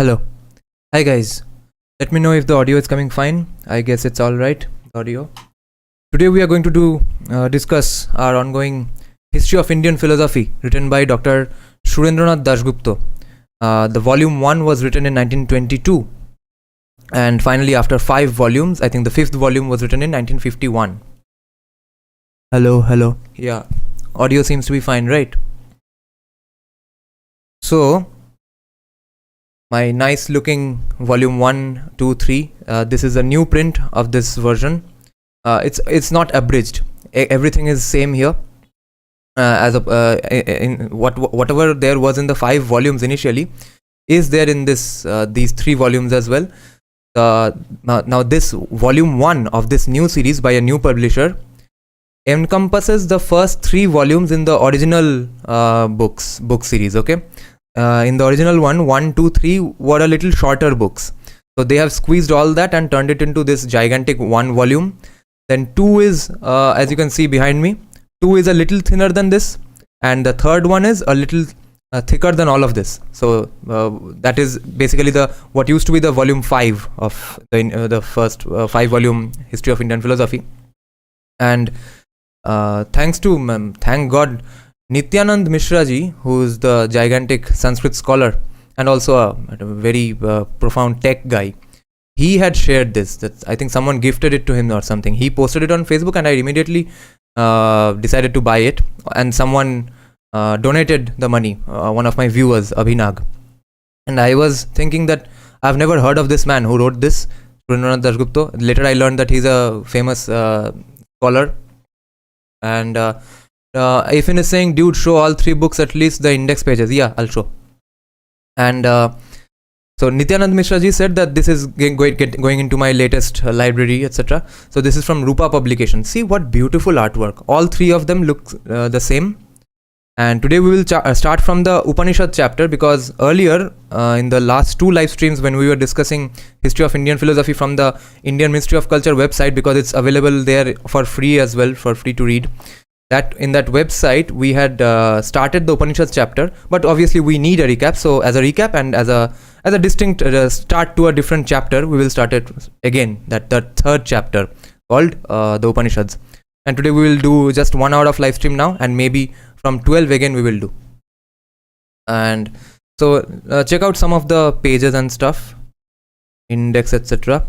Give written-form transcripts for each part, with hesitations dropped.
Hello. Hi guys. Let me know if the audio is coming fine. I guess it's all right. Audio. Today we are going to discuss our ongoing history of Indian philosophy written by Dr. Surendranath Dasgupta. The volume 1 was written in 1922, and finally after 5 volumes, I think the 5th volume was written in 1951. Hello. Yeah. Audio seems to be fine, right? So my nice looking volume 1, 2, 3. This is a new print of this version. It's not abridged. Everything is same here. Whatever there was in the 5 volumes initially is there in these 3 volumes as well. Now this volume 1 of this new series by a new publisher encompasses the first 3 volumes in the original book series. Okay. In the original 1, 2, 3 were a little shorter books. So they have squeezed all that and turned it into this gigantic 1 volume. Then 2 is, as you can see behind me, 2 is a little thinner than this. And the third one is a little thicker than all of this. So that is basically what used to be the volume 5 of the first 5 volume history of Indian philosophy. And thank God, Nityanand Mishra ji, who is the gigantic Sanskrit scholar and also a very profound tech guy, he had shared this. I think someone gifted it to him or something. He posted it on Facebook and I immediately decided to buy it. And someone donated the money, one of my viewers, Abhinag. And I was thinking that I've never heard of this man who wrote this, Surendranath Dasgupta. Later I learned that he's a famous scholar. And Ifin is saying, dude, show all 3 books, at least the index pages. Yeah, I'll show. And so Nityanand Mishra ji said that this is going into my latest library, etc. So this is from Rupa publication. See what beautiful artwork. All 3 of them look the same. And today we will start from the Upanishad chapter, because earlier in the last 2 live streams when we were discussing history of Indian philosophy from the Indian Ministry of Culture website, because it's available there for free as well, for free to read. That in that website we had started the Upanishads chapter, but obviously we need a recap. So as a recap and as a distinct start to a different chapter, we will start it again, the 3rd chapter called the Upanishads. And today we will do just 1 hour of live stream now, and maybe from 12 again we will do. And so check out some of the pages and stuff, index, etc.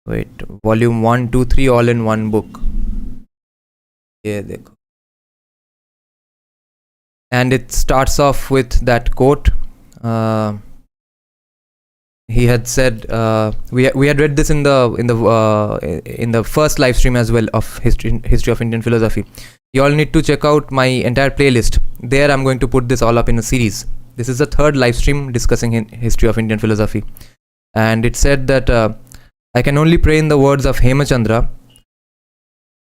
Wait, volume 1, 2, 3 all in one book. Yeah, dekho. And it starts off with that quote. He had said, we had read this in the first live stream as well of history of Indian philosophy. You all need to check out my entire playlist. There I'm going to put this all up in a series. This is the 3rd live stream discussing history of Indian philosophy. And it said that I can only pray in the words of Hemachandra.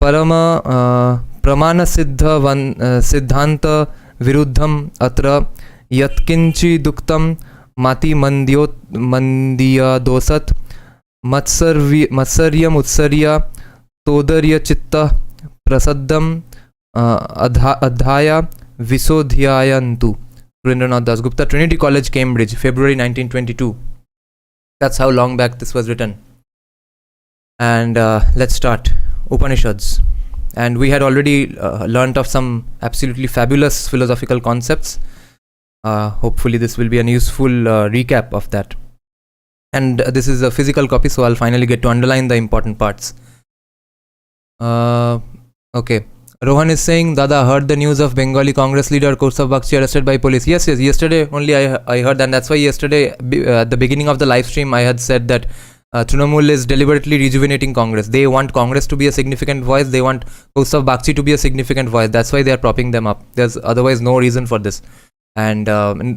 Parama pramana siddhanta viruddham atra yatkinchi duktam mati mandiya dosat matsaryam utsarya todarya chitta prasaddam adhaya visodhyayantu. Surendranath Dasgupta, Trinity College, Cambridge, February 1922. That's how long back this was written. And let's start Upanishads. And we had already learnt of some absolutely fabulous philosophical concepts. Hopefully this will be a useful recap of that. And this is a physical copy, so I'll finally get to underline the important parts. Okay. Rohan is saying, Dada, heard the news of Bengali Congress leader Kaustav Bagchi arrested by police. Yes, yesterday only I heard, and that's why yesterday at the beginning of the live stream I had said that Trinamool is deliberately rejuvenating Congress. They want Congress to be a significant voice. They want Kaustav Bagchi to be a significant voice. That's why they are propping them up. There's otherwise no reason for this. And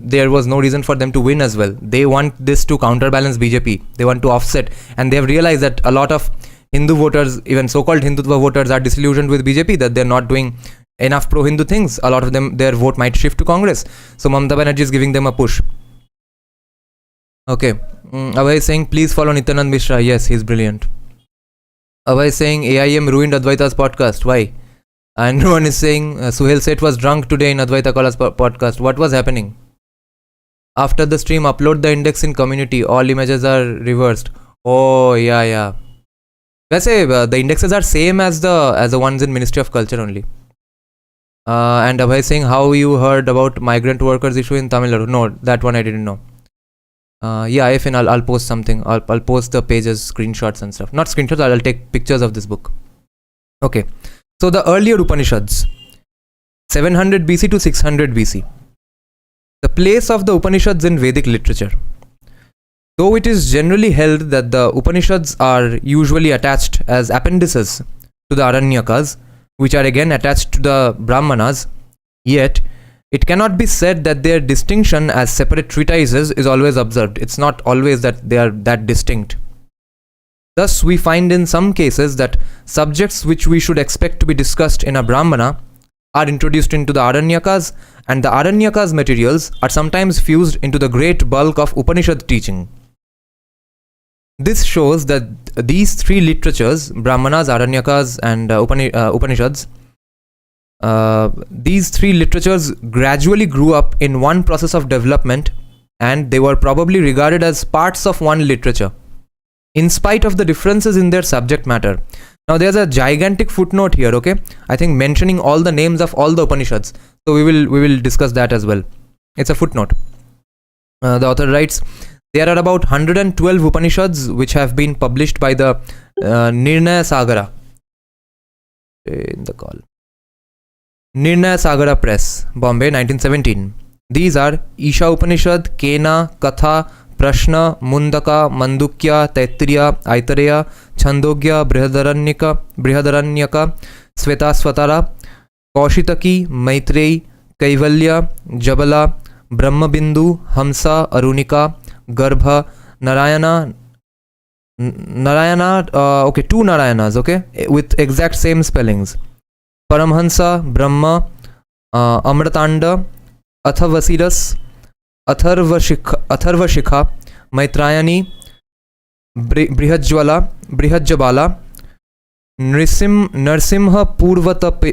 there was no reason for them to win as well. They want this to counterbalance BJP. They want to offset. And they have realized that a lot of Hindu voters, even so-called Hindutva voters, are disillusioned with BJP, that they're not doing enough pro-Hindu things. A lot of them, their vote might shift to Congress. So Mamata Banerjee is giving them a push. Okay. Abhay is saying, please follow Nityanand Mishra. Yes, he's brilliant. Abhay is saying, AIM ruined Advaita's podcast. Why? And one is saying, Suhail Seth was drunk today in Advaita Kala's podcast. What was happening? After the stream, upload the index in community. All images are reversed. Oh yeah. वैसे the indexes are same as the ones in Ministry of Culture only. And Abhay saying how you heard about migrant workers issue in Tamil Nadu. No, that one I didn't know. Yeah, if I'll post something. I'll post the pages, screenshots and stuff. Not screenshots. I'll take pictures of this book. Okay. So the earlier Upanishads, 700 BC to 600 BC. The place of the Upanishads in Vedic literature. Though it is generally held that the Upanishads are usually attached as appendices to the Aranyakas, which are again attached to the Brahmanas, yet it cannot be said that their distinction as separate treatises is always observed. It's not always that they are that distinct. Thus, we find in some cases that subjects which we should expect to be discussed in a Brahmana are introduced into the Aranyakas, and the Aranyakas materials are sometimes fused into the great bulk of Upanishad teaching. This shows that these three literatures, Brahmanas, Aranyakas and Upanishads, these three literatures gradually grew up in one process of development, and they were probably regarded as parts of one literature, in spite of the differences in their subject matter. Now there's a gigantic footnote here, okay? I think mentioning all the names of all the Upanishads. So we will discuss that as well. It's a footnote. The author writes, there are about 112 Upanishads which have been published by the Nirnaya Sagara. In the call. Nirnaya Sagara Press, Bombay, 1917. These are Isha Upanishad, Kena, Katha, Prashna, Mundaka, Mandukya, Taittiriya, Aitareya, Chandogya, Brihadaranyaka, Svetasvatara, Kaushitaki, Maitreyi, Kaivalya, Jabala, Brahmabindu, Hamsa, Arunika, Garbha, Narayana, okay, two Narayanas, okay, with exact same spellings. Paramhansa, Brahma, Amritanda, Athavasiras, Atharvashikha, Maitrayani, Brihajjabala, Narsimha Purvatapini,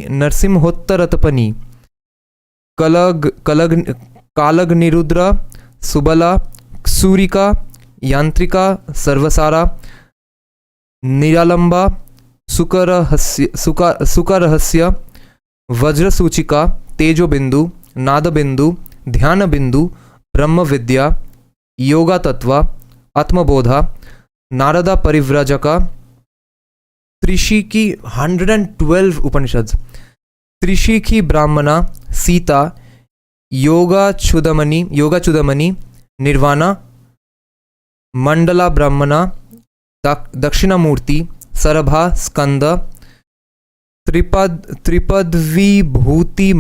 Narsimhottaratapani, Kalagnirudra, Subala, Surika, Yantrika, Sarvasara, Niralamba, Sukarahasya, Vajrasuchika, Tejobindu, Nadabindu, Dhyanabindu, Brahma Vidya, Yoga Tattva, Atmabodha, Narada Parivrajaka, Trishiki, 112 Upanishads, Trishiki Brahmana, Sita, Yoga Chudamani, Nirvana, Mandala Brahmana, Dakshinamurti, Sarabha, Skanda, Tripadvi Bhuti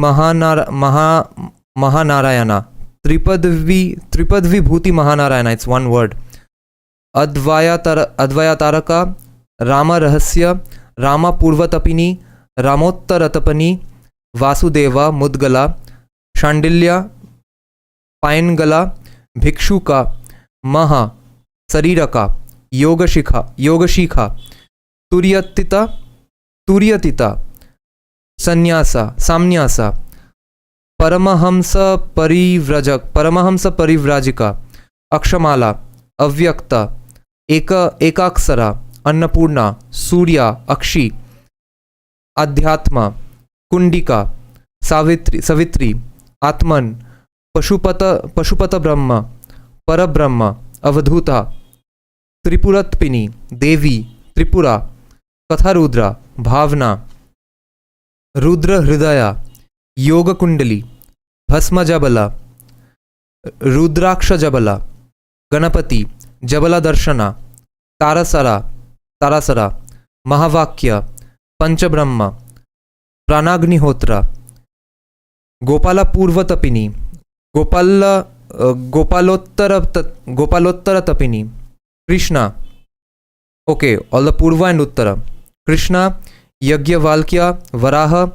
Mahanarayana, Tripadvi Bhuti Mahanarayana, it's one word. Advayataraka, Rama Rahasya, Rama Purvatapini, Ramottaratapani, Vasudeva, Mudgala, Shandilya, Paingala, Bhikshuka, Maha, Sariraka, Yogashikha, Turyatita, Samnyasa, Paramahamsa Parivrajika, Akshamala, Avyakta, Ekaksara, Annapurna, Surya, Akshi, Adhyatma, Kundika, Savitri, Atman, Pashupata Brahma, Parabrahma, Avadhuta, Tripuratpini, Devi, Tripura, Katharudra, Bhavna, Rudra Hridaya, Yoga Kundali, Bhasma Jabala, Rudraksha Jabala, Ganapati, Jabala Darshana, Tarasara, Mahavakya, Panchabrahma, Pranagnihotra, Gopala Purvatapini, Gopalottara Tapini, Krishna, okay, all the Purva and Uttara, Krishna, Yagyavalkya, Varaha,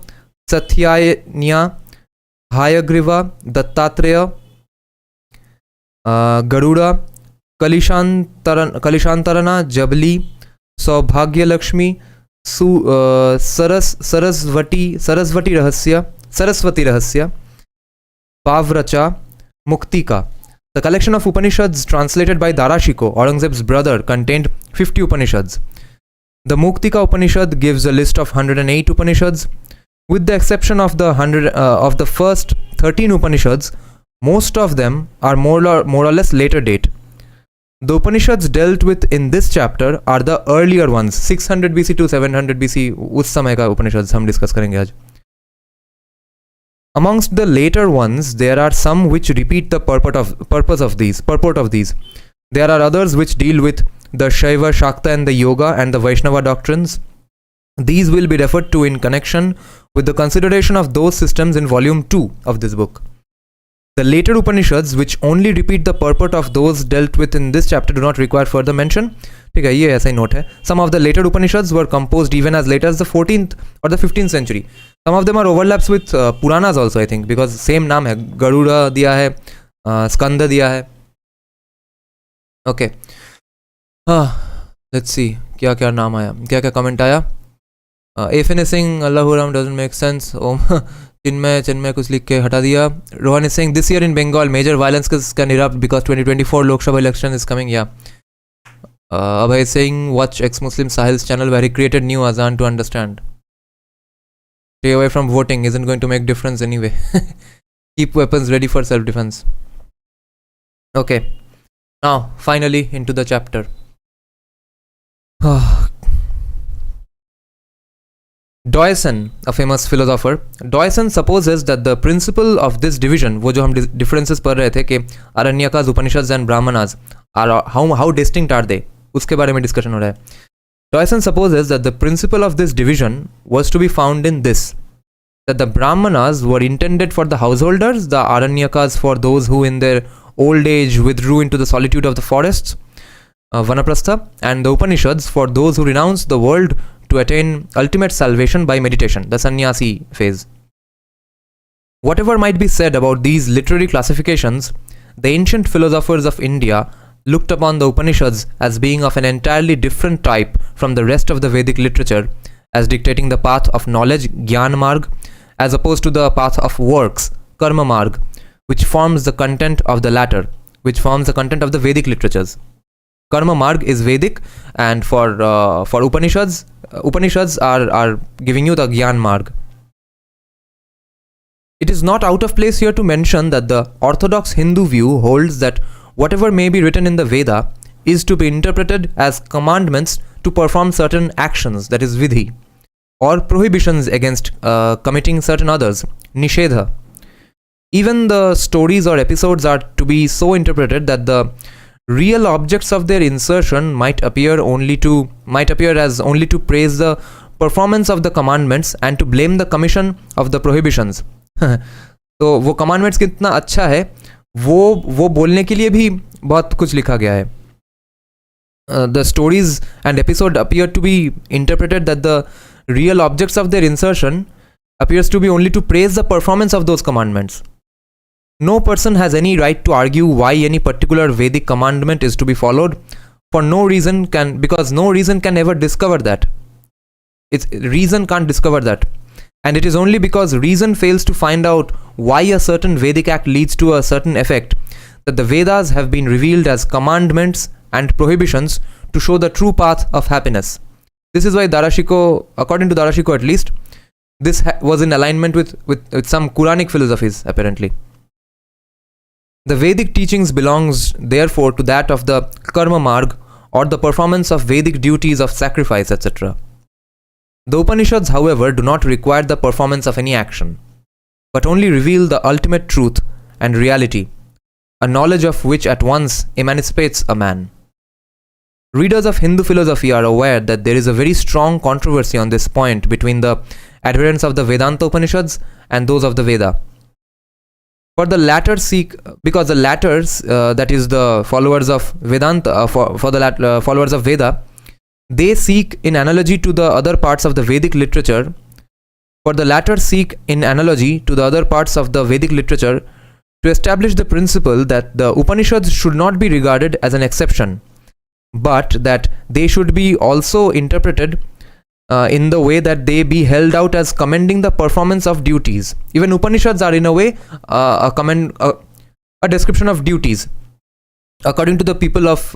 Satyayanya, Hayagriva, Dattatreya, Garuda, Kalishantarana, Jabali, Saubhagya Lakshmi, Saraswati Rahasya, Pavracha, Muktika. The collection of Upanishads translated by Darashiko, Aurangzeb's brother, contained 50 Upanishads. The Muktika Upanishad gives a list of 108 Upanishads. With the exception of the first 13 Upanishads, most of them are more or less later date. The Upanishads dealt with in this chapter are the earlier ones, 600 BC to 700 BC. उस समय का Upanishads हम discuss करेंगे आज. Amongst the later ones, there are some which repeat the purport of these. There are others which deal with the Shaiva, Shakta and the Yoga and the Vaishnava doctrines. These will be referred to in connection with the consideration of those systems in volume 2 of this book. The later Upanishads, which only repeat the purport of those dealt with in this chapter, do not require further mention. ठीक है, ये ऐसा ही note है. Some of the later Upanishads were composed even as late as the 14th or the 15th century. Some of them are overlaps with Puranas also, I think, because same नाम है. Garuda दिया है, Skanda दिया है. Okay. Let's see. क्या क्या नाम आया, क्या क्या comment आया. A finishing Allahu Ram doesn't make sense. चिन्मय कुछ लिख के हटा दिया. Rohan is saying this year in Bengal major violence can erupt because 2024 Lok Sabha election is coming. Yeah. Abhay is saying watch ex-Muslim Sahil's channel where he created new azan to understand. Stay away from voting, isn't going to make difference anyway. Keep weapons ready for self-defense. Okay. Now finally into the chapter. Deussen, a famous philosopher, Deussen supposes that the principle of this division, वो जो हम differences पढ़ रहे थे कि Aranyakas, Upanishads and Brahmanas are how distinct are they, उसके बारे में discussion हो रहा है. Deussen supposes that the principle of this division was to be found in this, that the Brahmanas were intended for the householders, the Aranyakas for those who in their old age withdrew into the solitude of the forests, Vanaprastha, and the Upanishads for those who renounced the world to attain ultimate salvation by meditation, the sannyasi phase. Whatever might be said about these literary classifications, the ancient philosophers of India looked upon the Upanishads as being of an entirely different type from the rest of the Vedic literature, as dictating the path of knowledge, Gyan Marg, as opposed to the path of works, Karma Marg, which forms the content of the latter, which forms the content of the Vedic literatures. Karma Marg is Vedic, and for Upanishads are giving you the Gyan Marg. It is not out of place here to mention that the orthodox Hindu view holds that whatever may be written in the Veda is to be interpreted as commandments to perform certain actions, that is vidhi, or prohibitions against committing certain others, nishedha. Even the stories or episodes are to be so interpreted that the real objects of their insertion might appear as only to praise the performance of the commandments and to blame the commission of the prohibitions. तो वो commandments कितना अच्छा है वो बोलने के लिए भी बहुत कुछ लिखा गया है. The stories and episode appear to be interpreted that the real objects of their insertion appears to be only to praise the performance of those commandments. No person has any right to argue why any particular Vedic commandment is to be followed, because no reason can ever discover that. Reason can't discover that. And it is only because reason fails to find out why a certain Vedic act leads to a certain effect that the Vedas have been revealed as commandments and prohibitions to show the true path of happiness. This is why Darashiko, according to Darashiko at least, this was in alignment with some Quranic philosophies apparently. The Vedic teachings belongs therefore to that of the Karma Marg, or the performance of Vedic duties of sacrifice, etc. The Upanishads, however, do not require the performance of any action, but only reveal the ultimate truth and reality, a knowledge of which at once emancipates a man. Readers of Hindu philosophy are aware that there is a very strong controversy on this point between the adherents of the Vedanta Upanishads and those of the Veda. For the latter because the latter, that is the followers of Vedanta, followers of Veda, they seek in analogy to the other parts of the Vedic literature. For the latter seek in analogy to the other parts of the Vedic literature to establish the principle that the Upanishads should not be regarded as an exception, but that they should be also interpreted in the way that they be held out as commending the performance of duties. Even Upanishads are in a way a description of duties according to the people of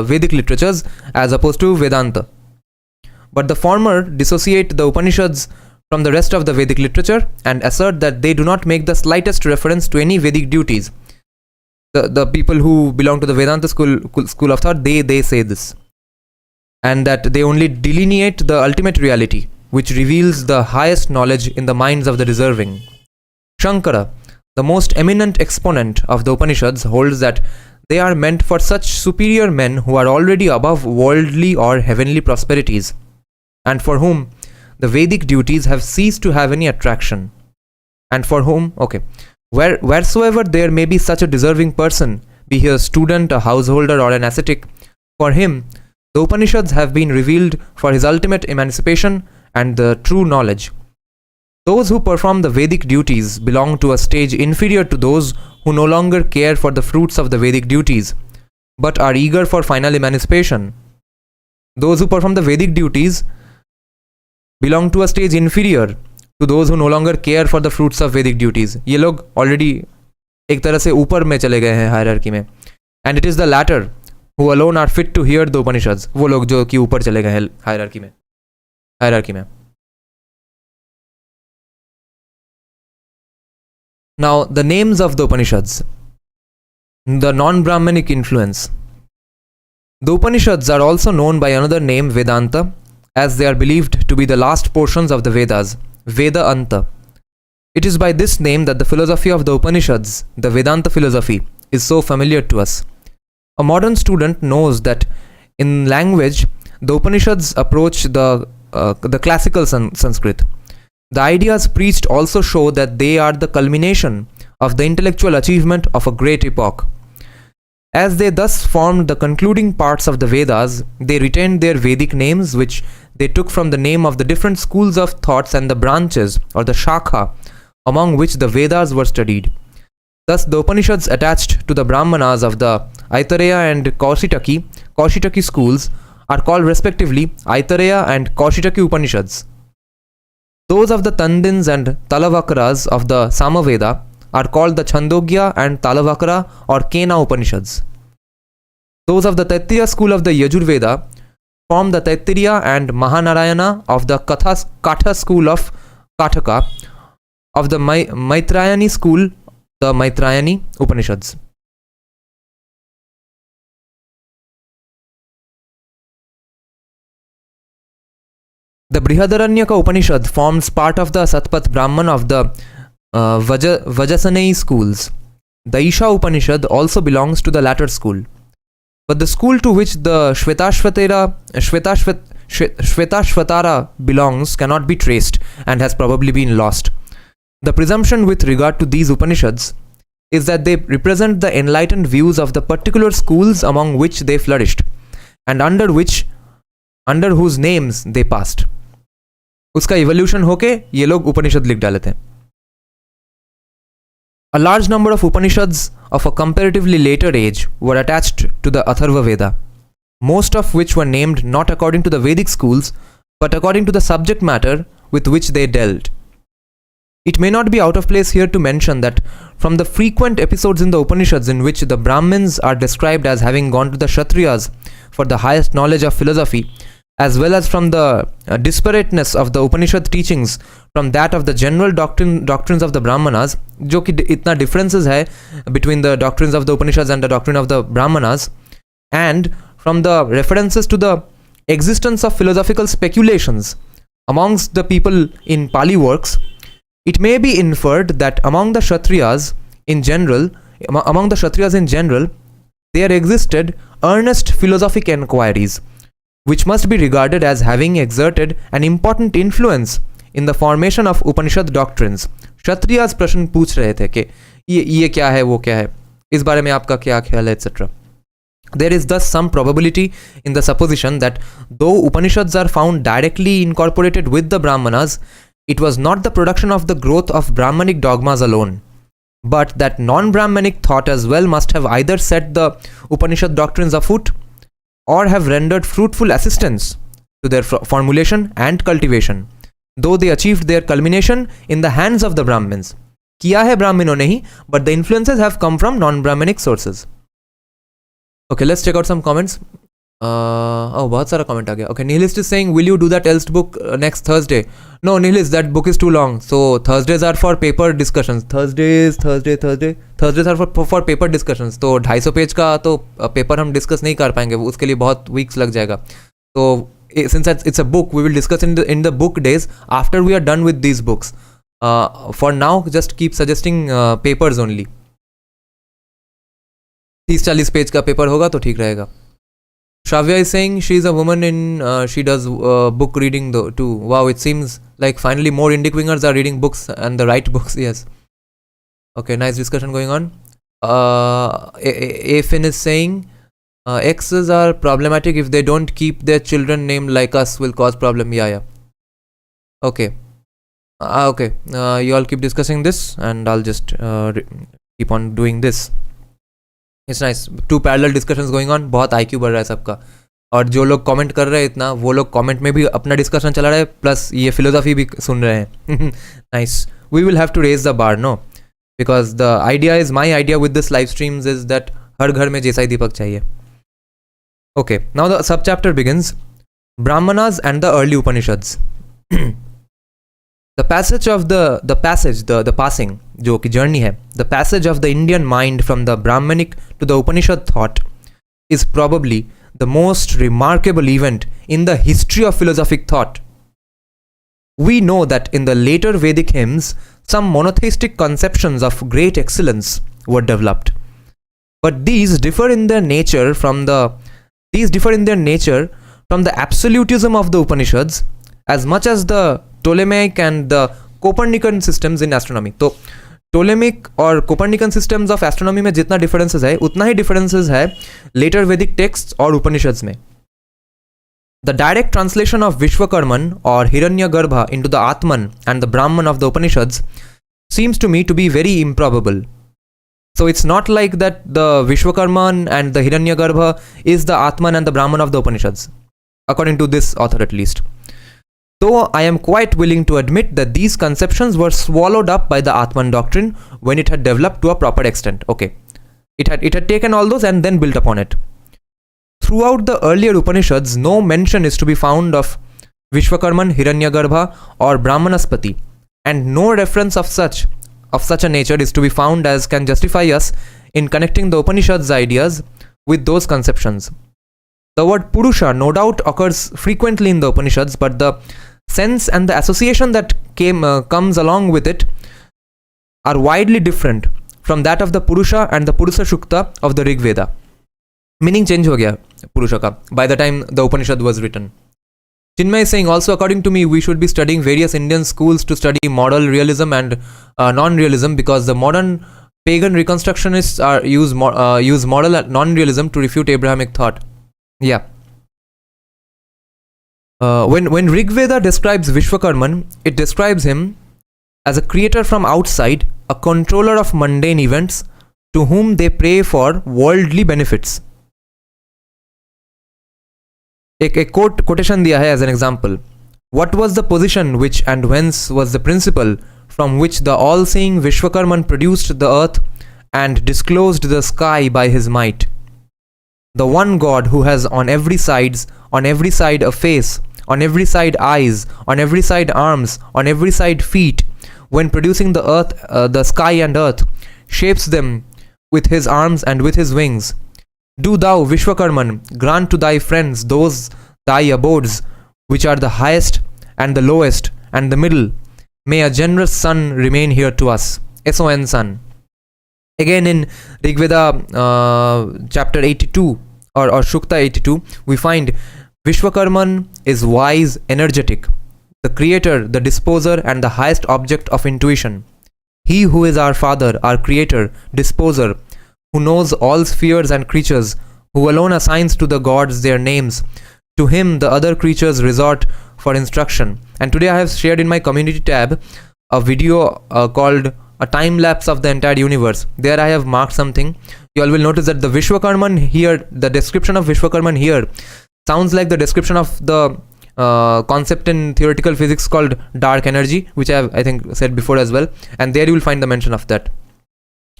Vedic literatures as opposed to Vedanta. But the former dissociate the Upanishads from the rest of the Vedic literature and assert that they do not make the slightest reference to any Vedic duties. The people who belong to the Vedanta school of thought, they say this. And that they only delineate the ultimate reality, which reveals the highest knowledge in the minds of the deserving. Shankara, the most eminent exponent of the Upanishads, holds that they are meant for such superior men who are already above worldly or heavenly prosperities, and for whom the Vedic duties have ceased to have any attraction, and for whom, wheresoever there may be such a deserving person, be he a student, a householder, or an ascetic, for him the Upanishads have been revealed for his ultimate emancipation and the true knowledge. Those who perform the Vedic duties belong to a stage inferior to those who no longer care for the fruits of the Vedic duties, but are eager for final emancipation. Those who perform the Vedic duties belong to a stage inferior to those who no longer care for the fruits of Vedic duties. ये लोग already एक तरह से ऊपर में चले गए हैं hierarchy में. And it is the latter who alone are fit to hear the Upanishads. वो लोग जो कि ऊपर चले गए हैं hierarchy में. Now, the names of the Upanishads. The non-Brahmanic influence. The Upanishads are also known by another name, Vedanta, as they are believed to be the last portions of the Vedas, Veda Anta. It is by this name that the philosophy of the Upanishads, the Vedanta philosophy, is so familiar to us. A modern student knows that in language, the Upanishads approach the classical Sanskrit. The ideas preached also show that they are the culmination of the intellectual achievement of a great epoch. As they thus formed the concluding parts of the Vedas, they retained their Vedic names, which they took from the name of the different schools of thoughts and the branches, or the shakha, among which the Vedas were studied. Thus, the Upanishads attached to the Brahmanas of the Aitareya and Kaushitaki schools are called respectively Aitareya and Kaushitaki Upanishads. Those of the Tandins and Talavakaras of the Samaveda are called the Chandogya and Talavakara or Kena Upanishads. Those of the Taittiriya school of the Yajurveda form the Taittiriya and Mahanarayana of the Katha school of Kataka, of the Maitrayani school, the Maitrayani Upanishads. The Brihadaranyaka Upanishad forms part of the Satpat Brahman of the Vajasanei schools. The Isha Upanishad also belongs to the latter school. But the school to which the Shvetashvatara belongs cannot be traced and has probably been lost. The presumption with regard to these Upanishads is that they represent the enlightened views of the particular schools among which they flourished and under whose names they passed. उसका evolution होके ये लोग उपनिषद लिख डाले थे. A large number of Upanishads of a comparatively later age were attached to the Atharva Veda, most of which were named not according to the Vedic schools but according to the subject matter with which they dealt. It may not be out of place here to mention that from the frequent episodes in the Upanishads in which the Brahmins are described as having gone to the Kshatriyas for the highest knowledge of philosophy, as well as from the disparateness of the Upanishad teachings from that of the general doctrines of the Brahmanas, जो कि इतना differences है between the doctrines of the Upanishads and the doctrine of the Brahmanas, and from the references to the existence of philosophical speculations amongst the people in Pali works, it may be inferred that among the Kshatriyas in general, there existed earnest philosophic enquiries, which must be regarded as having exerted an important influence in the formation of Upanishad doctrines. Kshatriyas प्रश्न पूछ रहे थे कि ये क्या है, वो क्या है, इस बारे में आपका क्या ख्याल है, etc. There is thus some probability in the supposition that though Upanishads are found directly incorporated with the Brahmanas, it was not the production of the growth of Brahmanic dogmas alone, but that non-Brahmanic thought as well must have either set the Upanishad doctrines afoot or have rendered fruitful assistance to their formulation and cultivation, though they achieved their culmination in the hands of the Brahmins. किया है ब्राह्मणों ने ही, but the influences have come from non-Brahminic sources. Okay, let's check out some comments. बहुत सारा comment आ गया. Okay, Nihilist is saying, will you do that elst book next Thursday? No, Nihilist, that book is too long. So Thursdays are for paper discussions. Thursdays are for paper discussions. तो 250 page का तो paper हम discuss नहीं कर पाएंगे, उसके लिए बहुत वीक्स लग जाएगा. तो since it's a book, we will discuss in the book days after we are done with these books. For now, just keep suggesting papers only. 30-40 page का पेपर होगा तो ठीक रहेगा. Shravya is saying she is a woman in she does book reading too. Wow, it seems like finally more Indic wingers are reading books and the right books. Yes. Okay, nice discussion going on. Afin is saying exes are problematic if they don't keep their children named like us, will cause problem. Yeah. Okay. Okay. You all keep discussing this and I'll just keep on doing this. It's nice. 2 parallel discussions going on. बहुत IQ बढ़ रहा है सबका. और जो लोग comment कर रहे हैं इतना, वो लोग कमेंट में भी अपना डिस्कशन चला रहे हैं, प्लस ये फिलोसफी भी सुन रहे हैं. Nice. We will have to raise the bar, no, because the idea is, my idea with this live streams is that हर घर में जैसा ही दीपक चाहिए. Okay, now the sub chapter begins. Brahmanas and the early Upanishads. The passing, जो कि journey है, the passage of the Indian mind from the Brahmanic to the Upanishad thought is probably the most remarkable event in the history of philosophic thought. We know that in the later Vedic hymns, some monotheistic conceptions of great excellence were developed, but these differ in their nature from the absolutism of the Upanishads as much as the Ptolemaic and the Copernican systems in astronomy. तो Ptolemaic और Copernican systems of astronomy में जितना differences है, उतना ही differences है later Vedic texts और Upanishads में. The direct translation of Vishwakarman or Hiranyagarbha into the Atman and the Brahman of the Upanishads seems to me to be very improbable. So it's not like that the Vishwakarman and the Hiranyagarbha is the Atman and the Brahman of the Upanishads, according to this author at least. Though I am quite willing to admit that these conceptions were swallowed up by the Atman doctrine when it had developed to a proper extent. Okay, it had taken all those and then built upon it. Throughout the earlier Upanishads, no mention is to be found of Vishwakarman, Hiranyagarbha or Brahmanaspati, and no reference of such a nature is to be found as can justify us in connecting the Upanishads ideas with those conceptions. The word Purusha no doubt occurs frequently in the Upanishads, but the sense and the association that comes along with it are widely different from that of the Purusha and the Purusha Shukta of the Rig Veda. Meaning change ho gaya Purusha ka by the time the Upanishad was written. Chinmay is saying, also according to me, we should be studying various Indian schools to study model realism and non-realism, because the modern pagan reconstructionists use model non-realism to refute Abrahamic thought. Yeah. When Rig Veda describes Vishwakarman, it describes him as a creator from outside, a controller of mundane events, to whom they pray for worldly benefits. एक quotation दिया है as an example. What was the position which and whence was the principle from which the all-seeing Vishwakarman produced the earth and disclosed the sky by his might? The one God who has on every side a face, on every side eyes, on every side arms, on every side feet, when producing the earth, the sky and earth, shapes them with his arms and with his wings. Do thou, Vishwakarman, grant to thy friends those thy abodes which are the highest and the lowest and the middle. May a generous sun remain here to us. S-O-N sun. Again in Rig Veda chapter 82 or Shukta 82, we find Vishwakarman is wise, energetic, the creator, the disposer and the highest object of intuition. He who is our father, our creator, disposer, who knows all spheres and creatures, who alone assigns to the gods their names. To him the other creatures resort for instruction. And today I have shared in my community tab a video called a time lapse of the entire universe. There I have marked something. You all will notice that the Vishwakarman here, the description of Vishwakarman here sounds like the description of the concept in theoretical physics called dark energy, which I think said before as well, and there you will find the mention of that.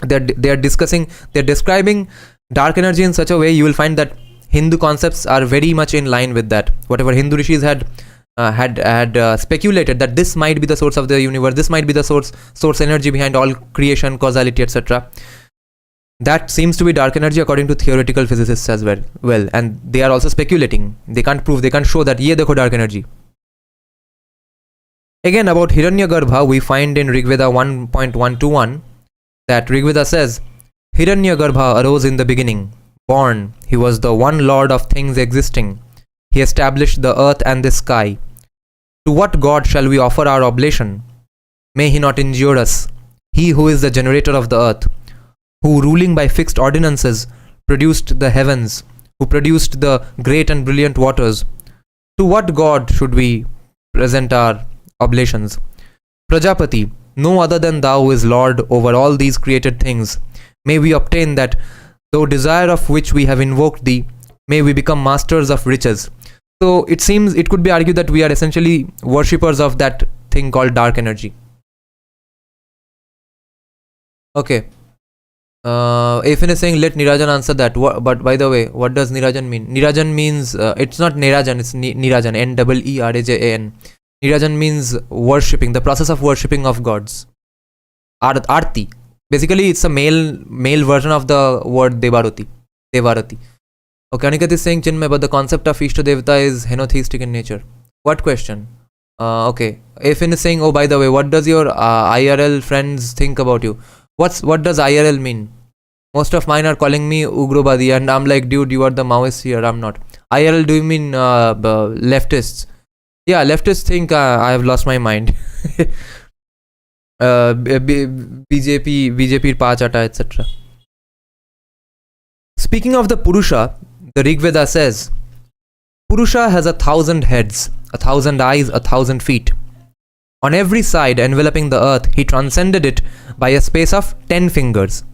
They're describing dark energy in such a way you will find that Hindu concepts are very much in line with that. Whatever Hindu rishis had speculated that this might be the source of the universe, this might be the source energy behind all creation, causality, etc. That seems to be dark energy according to theoretical physicists as well, and they are also speculating. They can't prove, they can't show that ye dekho dark energy. Again, about Hiranyagarbha, we find in Rigveda 1.121 that Rigveda says, Hiranyagarbha arose in the beginning, born, he was the one lord of things existing. He established the earth and the sky. To what god shall we offer our oblation? May he not injure us, he who is the generator of the earth, who ruling by fixed ordinances produced the heavens, who produced the great and brilliant waters. To what god should we present our oblations? Prajapati, no other than thou is lord over all these created things. May we obtain that, though desire of which we have invoked thee, may we become masters of riches. So it seems it could be argued that we are essentially worshippers of that thing called dark energy. Okay. Afin is saying let Nirajan answer that. But by the way, what does Nirajan mean? Nirajan means it's not Nirajan, it's Nirajan, Nerajan. Nirajan means worshipping, the process of worshipping of gods. Arti. Basically, it's a male version of the word Devarati. Okay, Aniket is saying Chinmay, but the concept of Ishta Devata is henotheistic in nature. What question? Okay. Afin is saying, oh, by the way, what does your IRL friends think about you? What does IRL mean? Most of mine are calling me Ugrobadi, and I'm like, dude, you are the Maoist here. I'm not. IRL, do you mean leftists? Yeah, leftists think I have lost my mind. BJP Pachata, etc. Speaking of the Purusha, the Rig Veda says, Purusha has 1,000 heads, 1,000 eyes, 1,000 feet. On every side enveloping the earth, he transcended it by a space of 10 fingers.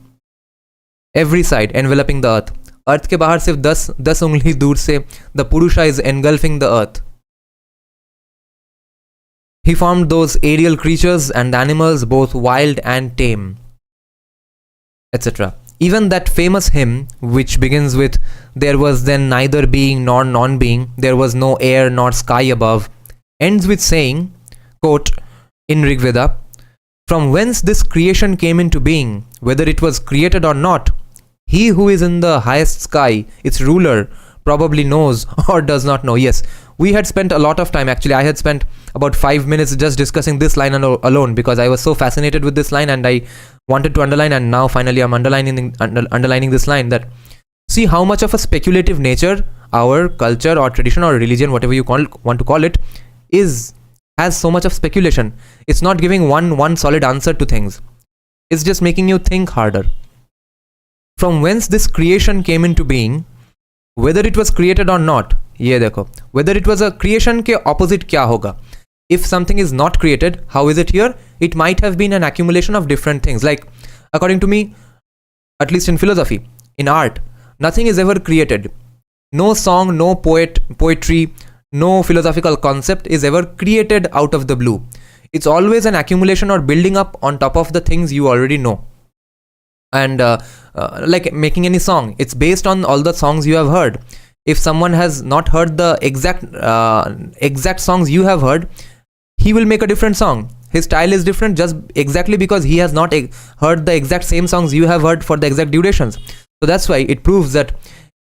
Every side enveloping the earth. Earth के बाहर सिर्फ 10 उंगली दूर से the Purusha is engulfing the earth. He formed those aerial creatures and animals, both wild and tame, etc. Even that famous hymn, which begins with, there was then neither being nor non-being, there was no air nor sky above, ends with saying, quote, in Rig Veda, from whence this creation came into being, whether it was created or not, he who is in the highest sky, its ruler, probably knows or does not know. Yes, we had spent a lot of time, actually I had spent about 5 minutes just discussing this line alone because I was so fascinated with this line and I wanted to underline, and now finally I'm underlining this line, that see how much of a speculative nature our culture or tradition or religion, whatever you want to call it, has so much of speculation. It's not giving one solid answer to things. It's just making you think harder. From whence this creation came into being, whether it was created or not, ye dekho, whether it was a creation ke opposite kya hoga. If something is not created, how is it here? It might have been an accumulation of different things. Like, according to me, at least in philosophy, in art, nothing is ever created. No song, no poetry, no philosophical concept is ever created out of the blue. It's always an accumulation or building up on top of the things you already know. And like making any song, it's based on all the songs you have heard. If someone has not heard the exact songs you have heard, he will make a different song. His style is different just exactly because he has not heard the exact same songs you have heard for the exact durations. So that's why it proves that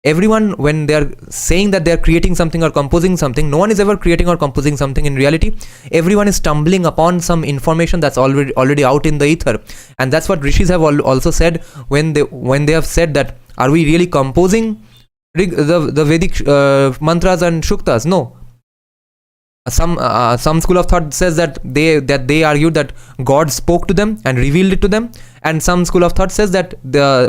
everyone, when they are saying that they are creating something or composing something, no one is ever creating or composing something in reality. Everyone is stumbling upon some information that's already out in the ether, and that's what rishis have also said when they have said that, are we really composing the Vedic mantras and shuktas? No. Some school of thought says that they argued that God spoke to them and revealed it to them, and some school of thought says that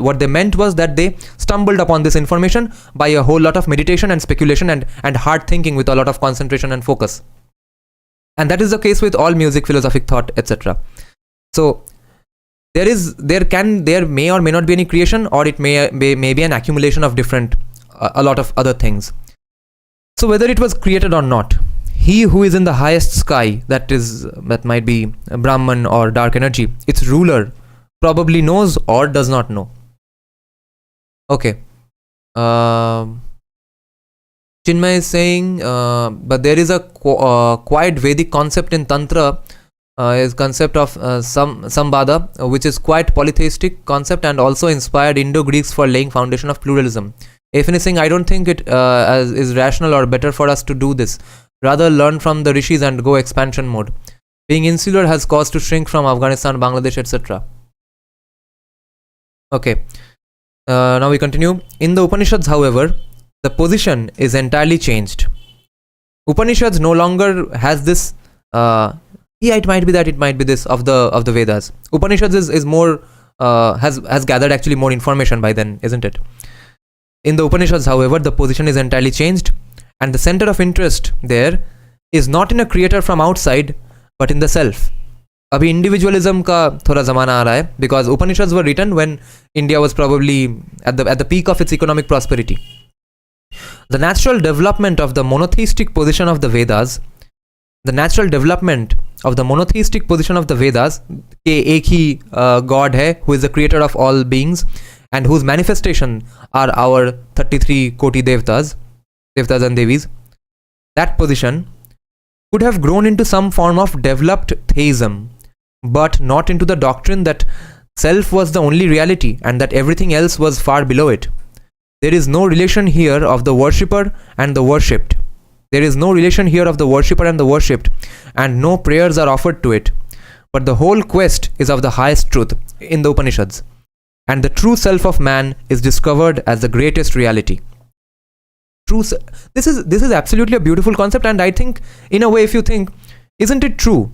what they meant was that they stumbled upon this information by a whole lot of meditation and speculation and hard thinking with a lot of concentration and focus. And that is the case with all music, philosophic thought, etc. So there may or may not be any creation, or it may be an accumulation of different a lot of other things. So whether it was created or not, he who is in the highest sky, that might be a Brahman or dark energy, its ruler probably knows or does not know. Okay. Chinmay is saying, but there is a quite Vedic concept in Tantra, is concept of Sambada, which is quite polytheistic concept and also inspired Indo-Greeks for laying foundation of pluralism. If anything, I don't think it is rational or better for us to do this. Rather learn from the rishis and go expansion mode. Being insular has caused to shrink from Afghanistan, Bangladesh, etc. Okay. Now we continue. In the Upanishads, however, the position is entirely changed. Upanishads no longer has this. It might be that, it might be this of the Vedas. Upanishads is more has gathered actually more information by then, isn't it? In the Upanishads, however, the position is entirely changed, and the center of interest there is not in a creator from outside, but in the self. अभी individualism का थोड़ा ज़माना आ रहा है, because Upanishads were written when India was probably at the peak of its economic prosperity. The natural development of the monotheistic position of the Vedas, कि एक ही God है who is the creator of all beings and whose manifestation are our 33 koti devtas and devis, that position could have grown into some form of developed theism, but not into the doctrine that self was the only reality and that everything else was far below it. There is no relation here of the worshipper and the worshipped. And no prayers are offered to it. But the whole quest is of the highest truth in the Upanishads. And the true self of man is discovered as the greatest reality. This is absolutely a beautiful concept, and I think, in a way, if you think, isn't it true?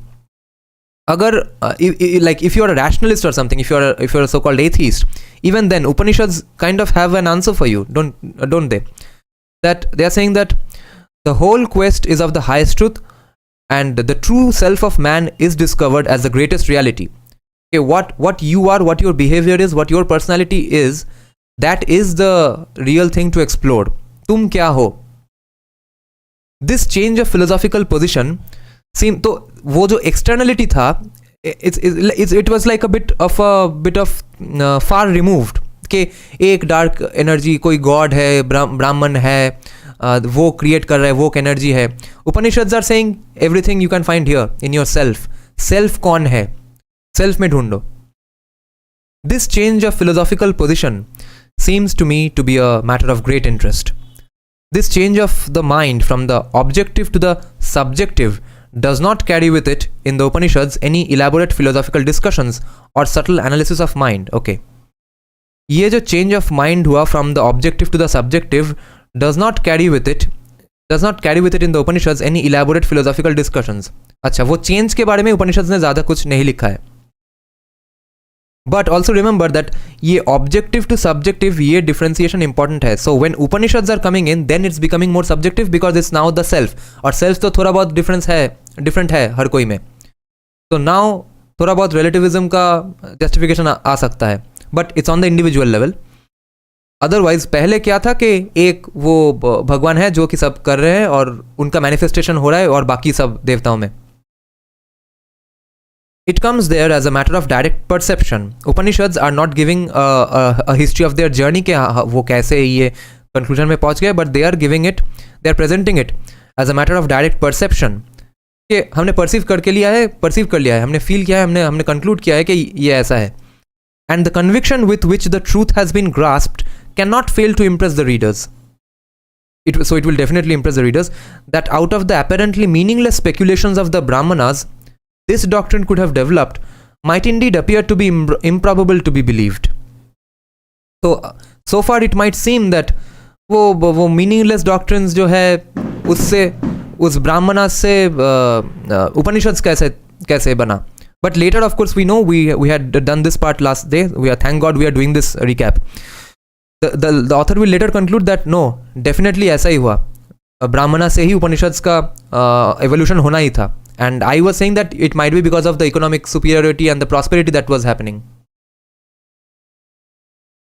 If you're a rationalist or something, if you're a so-called atheist, even then Upanishads kind of have an answer for you, don't they? That they are saying that the whole quest is of the highest truth, and the true self of man is discovered as the greatest reality. Okay, what you are, what your behavior is, what your personality is, that is the real thing to explore. तुम क्या हो? This change of philosophical position seem तो वो जो externality था, it was like a bit of far removed. कि एक dark energy, कोई god है, ब्राह्मण है, वो create कर रहा है, वो energy है. Upanishads are saying everything you can find here in yourself. Self कौन है? Self में ढूंढो. This change of philosophical position seems to me to be a matter of great interest. This change of the mind from the objective to the subjective does not carry with it in the Upanishads any elaborate philosophical discussions or subtle analysis of mind. Okay. ये जो change of mind हुआ from the objective to the subjective does not carry with it in the Upanishads any elaborate philosophical discussions. अच्छा, वो change के बारे में Upanishads ने ज़्यादा कुछ नहीं लिखा है. But also remember that ये objective to subjective, ये differentiation important है. So when Upanishads are coming in, then it's becoming more subjective because it's now the self. और self तो थोड़ा बहुत different है हर कोई में. So now थोड़ा बहुत relativism का justification आ सकता है. But it's on the individual level. Otherwise पहले क्या था कि एक वो भगवान है जो कि सब कर रहे हैं और उनका manifestation हो रहा है और बाकी सब देवताओं में. It comes there as a matter of direct perception. Upanishads are not giving a history of their journey कि वो कैसे ये conclusion में पहुंच गए, but they are presenting it as a matter of direct perception. कि हमने perceive कर लिया है, हमने feel किया है, हमने conclude किया है कि ये ऐसा है. And the conviction with which the truth has been grasped cannot fail to impress the readers. So it will definitely impress the readers that out of the apparently meaningless speculations of the Brahmanas, this doctrine could have developed might indeed appear to be improbable to be believed. So far it might seem that वो meaningless doctrines जो है उससे उस ब्राह्मणा से Upanishads कैसे बना. But later, of course, we know we had done this part last day. Thank God we are doing this recap. The author will later conclude that no, definitely ऐसा ही हुआ. ब्राह्मणा से ही Upanishads का evolution होना ही था. And I was saying that it might be because of the economic superiority and the prosperity that was happening.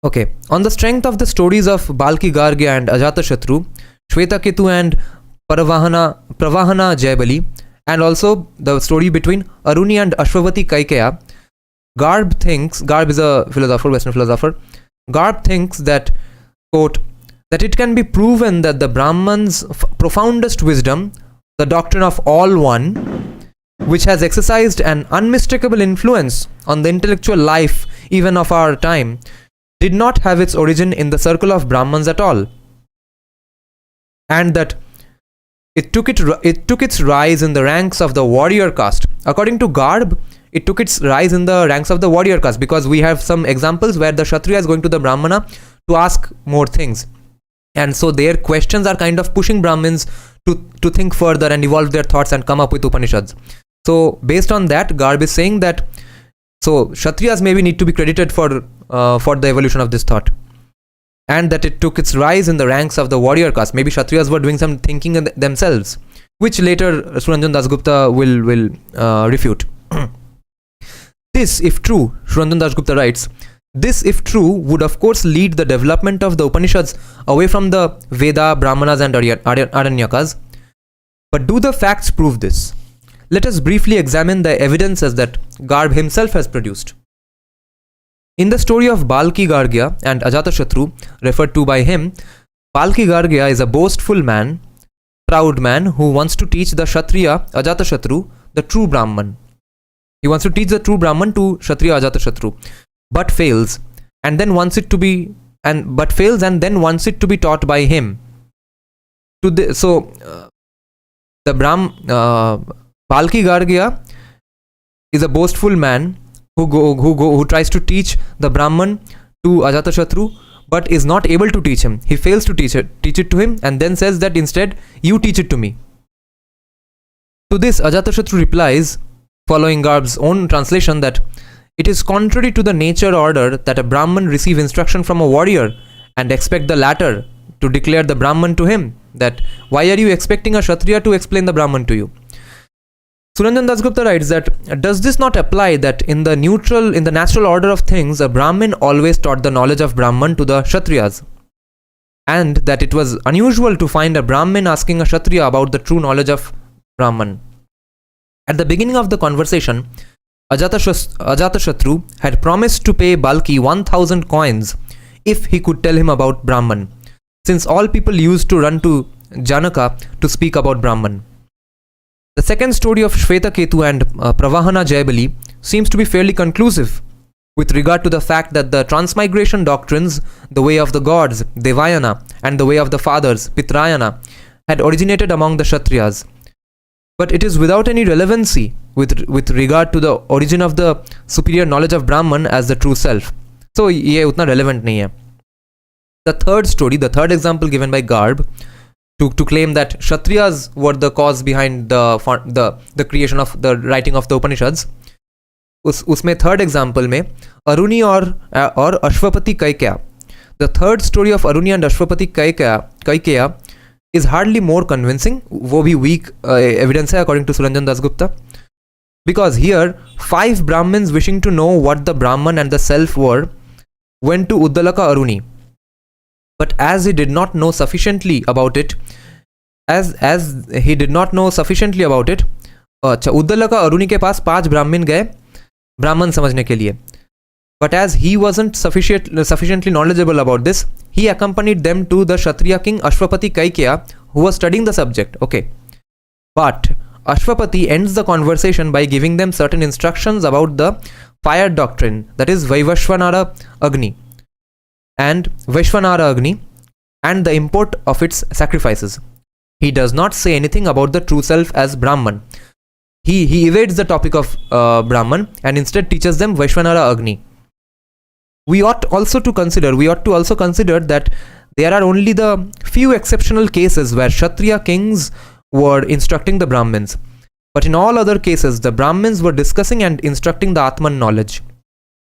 Okay, on the strength of the stories of Balki Gargya and Ajatashatru, Shvetaketu and Pravahana Jayabali, and also the story between Aruni and Ashwavati Kaikeya, Garb is a philosopher, Western philosopher. Garb thinks that, quote, that it can be proven that the Brahman's profoundest wisdom, the doctrine of all one, which has exercised an unmistakable influence on the intellectual life even of our time, did not have its origin in the circle of Brahmans at all, and that it took its rise in the ranks of the warrior caste. According to Garb, it took its rise in the ranks of the warrior caste, because we have some examples where the Kshatriya is going to the Brahmana to ask more things, and so their questions are kind of pushing Brahmins to think further and evolve their thoughts and come up with Upanishads. So based on that, Garb is saying that so Kshatriyas maybe need to be credited for the evolution of this thought, and that it took its rise in the ranks of the warrior caste. Maybe Kshatriyas were doing some thinking themselves, which later Surendranath Dasgupta will refute. This, if true, Surendranath Dasgupta writes, this, if true, would of course lead the development of the Upanishads away from the Veda, Brahmanas and Aranyakas. But do the facts prove this? Let us briefly examine the evidences that Garb himself has produced. In the story of Balki Gargya and Ajatashatru, referred to by him, Balki Gargya is a boastful man, proud man, who wants to teach the Kshatriya Ajatashatru the true Brahman. He wants to teach the true Brahman to Kshatriya Ajatashatru, but fails, and then wants it to be then wants it to be taught by him. The Balki Gargya is a boastful man who tries to teach the Brahman to Ajatashatru, but is not able to teach him. He fails to teach it to him, and then says that instead, you teach it to me. To this, Ajatashatru replies, following Garb's own translation, that it is contrary to the nature order that a Brahman receive instruction from a warrior and expect the latter to declare the Brahman to him. That why are you expecting a Kshatriya to explain the Brahman to you? Surendranath Dasgupta writes that, does this not apply that in the natural order of things, a Brahmin always taught the knowledge of Brahman to the Kshatriyas, and that it was unusual to find a Brahmin asking a Kshatriya about the true knowledge of Brahman? At the beginning of the conversation, Ajatashatru had promised to pay Balki 1,000 coins if he could tell him about Brahman, since all people used to run to Janaka to speak about Brahman. The second story of Shvetaketu and Pravahana Jayabali seems to be fairly conclusive with regard to the fact that the transmigration doctrines, the way of the gods, Devayana, and the way of the fathers, Pitrayana, had originated among the Kshatriyas. But it is without any relevancy with regard to the origin of the superior knowledge of Brahman as the true self. So ये उतना relevant नहीं है. The third example given by Garb to claim that Kshatriyas were the cause behind the creation of the writing of the Upanishads. उसमें third example में Aruni और Ashwapati Kaikeya. The third story of Aruni and Ashwapati Kaikeya is hardly more convincing. वो भी weak evidence है according to Surendranath Dasgupta, because here 5 Brahmins wishing to know what the Brahman and the self were went to Uddalaka Aruni, but as he did not know sufficiently about it, Uddalaka Aruni के पास 5 ब्राह्मण गए ब्राह्मण समझने के लिए, but as he wasn't sufficiently knowledgeable about this, he accompanied them to the Kshatriya king Ashwapati Kaikeya, who was studying the subject. Okay, but Ashwapati ends the conversation by giving them certain instructions about the fire doctrine, that is Vaishvanara Agni and the import of its sacrifices. He does not say anything about the true self as Brahman. He evades the topic of Brahman and instead teaches them Vaishvanara Agni. We ought also consider that there are only the few exceptional cases where Kshatriya kings were instructing the Brahmins, but in all other cases the Brahmins were discussing and instructing the Atman knowledge.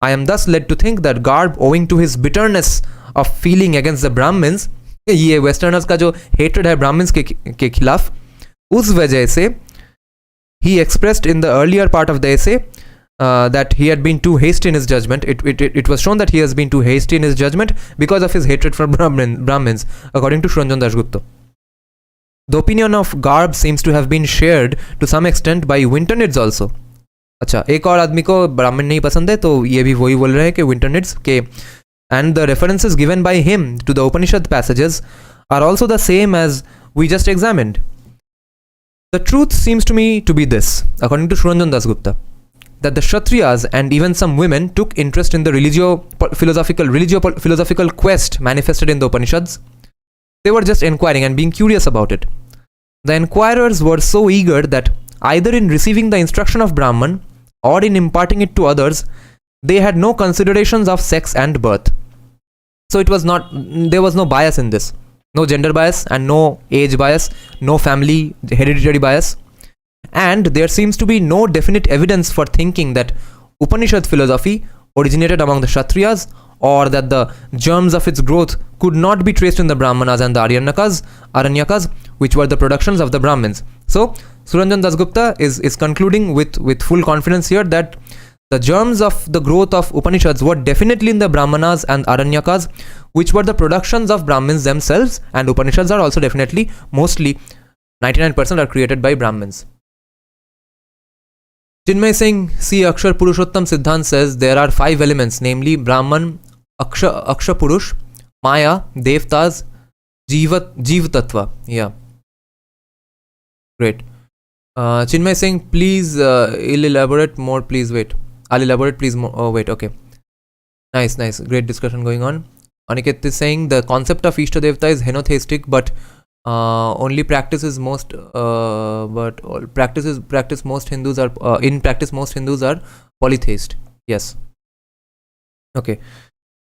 I am thus led to think that Garb, owing to his bitterness of feeling against the Brahmins, ये westerners का जो hatred है Brahmins के खिलाफ, उस वजह से he expressed in the earlier part of the essay that he had been too hasty in his judgment. It was shown that he has been too hasty in his judgment because of his hatred for Brahmins, according to Surendranath Dasgupta. The opinion of garb seems to have been shared to some extent by Winternids also. अच्छा, एक और आदमी को ब्राह्मण नहीं पसंद है, तो ये भी वही बोल रहे हैं कि Winternids के, and the references given by him to the Upanishad passages are also the same as we just examined. The truth seems to me to be this, according to Surendranath Dasgupta, that the Kshatriyas and even some women took interest in the religio-philosophical quest manifested in the Upanishads. They were just inquiring and being curious about it. The inquirers were so eager that either in receiving the instruction of Brahman or in imparting it to others, they had no considerations of sex and birth. So there was no bias in this. No gender bias and no age bias, no family hereditary bias. And there seems to be no definite evidence for thinking that Upanishad philosophy originated among the Kshatriyas, or that the germs of its growth could not be traced in the Brahmanas and the Aranyakas, which were the productions of the Brahmins. So, Surendranath Dasgupta is concluding with full confidence here that the germs of the growth of Upanishads were definitely in the Brahmanas and Aranyakas, which were the productions of Brahmins themselves, and Upanishads are also definitely, mostly 99% are created by Brahmins. Chinmay Singh C. Akshar Purushottam Siddhant says there are 5 elements, namely Brahman, Aksha Purush, Maya, Devtas, Jiv Tattva. Yeah. Great. Chinmay Singh, please elaborate more. Please wait. I'll elaborate, please. More. Oh, wait. Okay. Nice. Great discussion going on. Aniket is saying the concept of Ishta Devta is henotheistic, but only practices most most Hindus are in practice most Hindus are polytheist. Yes. Okay.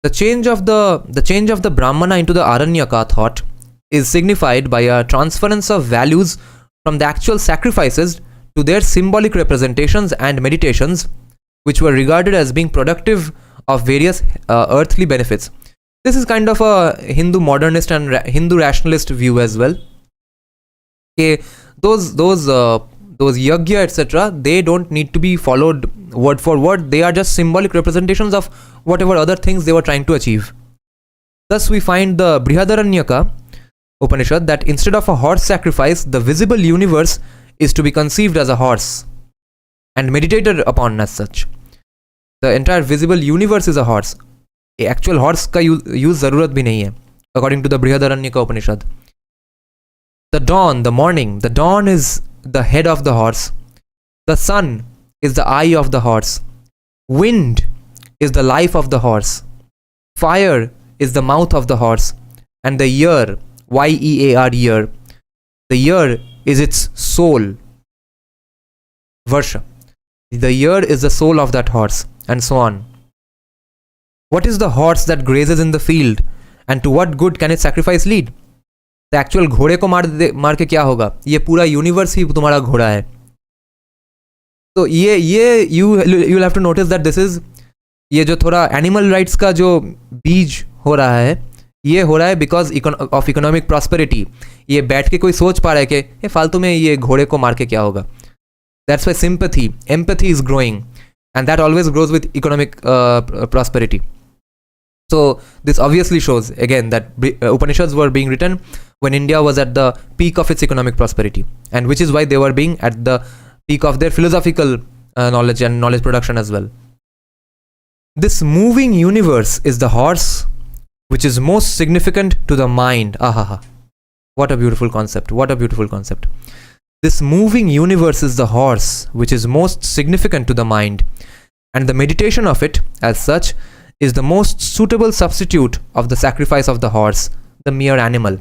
The change of the Brahmana into the Aranyaka thought is signified by a transference of values from the actual sacrifices to their symbolic representations and meditations, which were regarded as being productive of various earthly benefits. This is kind of a Hindu modernist and Hindu rationalist view as well. Okay, those yagya, etc., they don't need to be followed word for word. They are just symbolic representations of whatever other things they were trying to achieve. Thus, we find the Brihadaranyaka Upanishad that instead of a horse sacrifice, the visible universe is to be conceived as a horse and meditated upon as such. The entire visible universe is a horse. Actual horse का use जरूरत भी नहीं है, according to the Brihadaranyaka Upanishad. The dawn is the head of the horse. The sun is the eye of the horse. Wind is the life of the horse. Fire is the mouth of the horse. And the ear, Y-E-A-R, ear, the ear is its soul. Varsha. The ear is the soul of that horse, and so on. What is the horse that grazes in the field, and to what good can its sacrifice lead? The actual घोड़े को मार के क्या होगा? ये पूरा universe ही तुम्हारा घोड़ा है. तो ये you'll have to notice that this is, ये जो थोड़ा एनिमल राइट्स का जो बीज हो रहा है, ये हो रहा है बिकॉज ऑफ इकोनॉमिक प्रॉस्पेरिटी. ये बैठ के कोई सोच पा रहा है कि ये फालतू में ये घोड़े को मार के क्या होगा. That's why empathy is growing, and that always grows with economic prosperity. So this obviously shows again that Upanishads were being written when India was at the peak of its economic prosperity, and which is why they were being at the peak of their philosophical knowledge and knowledge production as well. This moving universe is the horse which is most significant to the mind. Ahaha. What a beautiful concept. This moving universe is the horse which is most significant to the mind, and the meditation of it as such is the most suitable substitute of the sacrifice of the horse, the mere animal.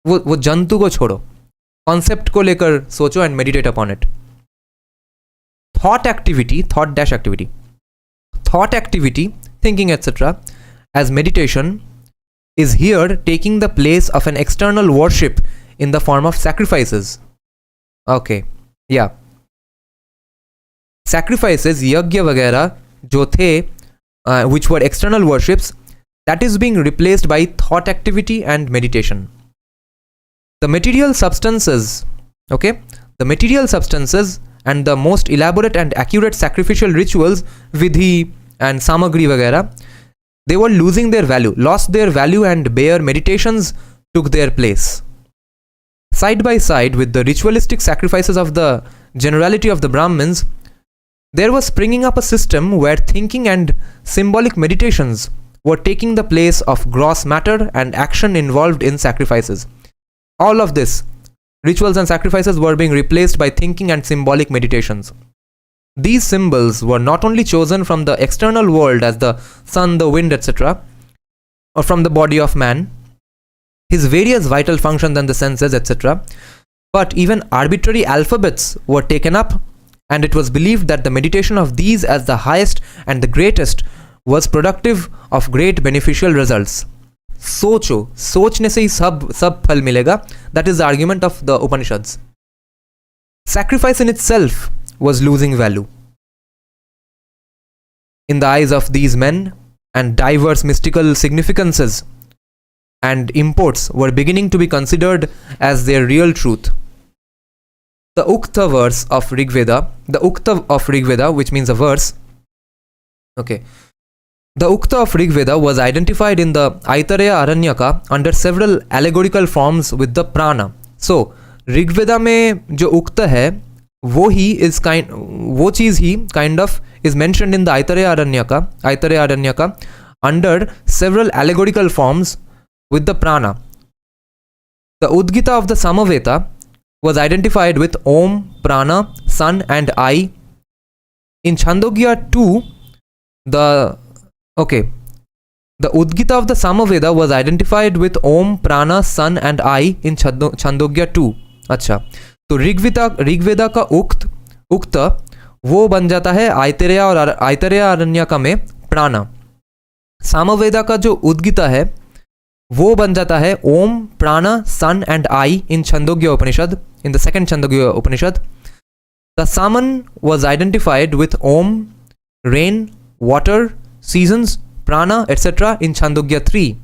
वो जंतु को छोड़ो, concept को लेकर सोचो and meditate upon it. Thought activity, thinking, etc., as meditation is here taking the place of an external worship in the form of sacrifices. Okay, yeah. Sacrifices, yagya वगैरह जो थे, which were external worships, that is being replaced by thought activity and meditation. The material substances and the most elaborate and accurate sacrificial rituals, vidhi and samagri vagara, they were lost their value, and bare meditations took their place. Side by side with the ritualistic sacrifices of the generality of the Brahmins, there was springing up a system where thinking and symbolic meditations were taking the place of gross matter and action involved in sacrifices. All of this, rituals and sacrifices, were being replaced by thinking and symbolic meditations. These symbols were not only chosen from the external world as the sun, the wind, etc., or from the body of man, his various vital functions and the senses, etc., but even arbitrary alphabets were taken up, and it was believed that the meditation of these as the highest and the greatest was productive of great beneficial results. सोचो, सोचने से ही सब फल मिलेगा. That is the argument of the Upanishads. Sacrifice in itself was losing value in the eyes of these men, and diverse mystical significances and imports were beginning to be considered as their real truth. The Ukta verse of Rig Veda, which means a verse, okay. The Ukta of Rig Veda was identified in the Aitareya Aranyaka under several allegorical forms with the prana. So, Rig Veda में जो Ukta है, वो चीज़ ही kind of is mentioned in the Aitareya Aranyaka under several allegorical forms with the prana. The Udgita of the Samaveta was identified with Om, Prana, Sun and I. In Chandogya 2, the Udgita of the Samaveda was identified with Om, Prana, Sun and I in Chandogya 2. अच्छा, तो ऋग्वेदा का उक्त वो बन जाता है आयतरेय आरण्यका में प्राणा. सामवेदा का जो उद्गीता है वो बन जाता है Om, prana, sun and eye in Chandogya Upanishad, in the second Chandogya Upanishad. The saman was identified with Om, rain, water, seasons, prana, etc. in Chandogya 3.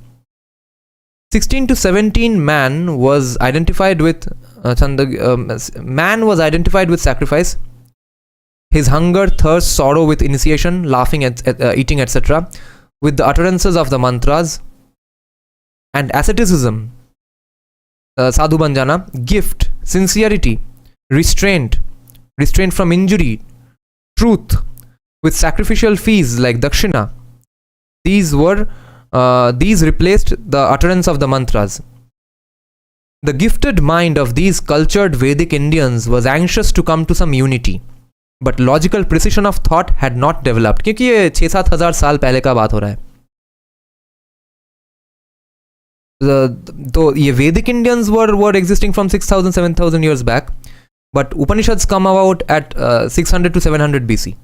16 to 17 man was identified with sacrifice. His hunger, thirst, sorrow with initiation, laughing, eating, etc. with the utterances of the mantras. And asceticism, sadhu banjana, gift, sincerity, restraint from injury, truth, with sacrificial fees like dakshina. These replaced the utterance of the mantras. The gifted mind of these cultured Vedic Indians was anxious to come to some unity, but logical precision of thought had not developed. क्योंकि ये 6-7 हजार साल पहले का बात हो रहा है. तो ये Vedic Indians were existing from 6,000-7,000 years back, but Upanishads come about at 600 to 700 BC.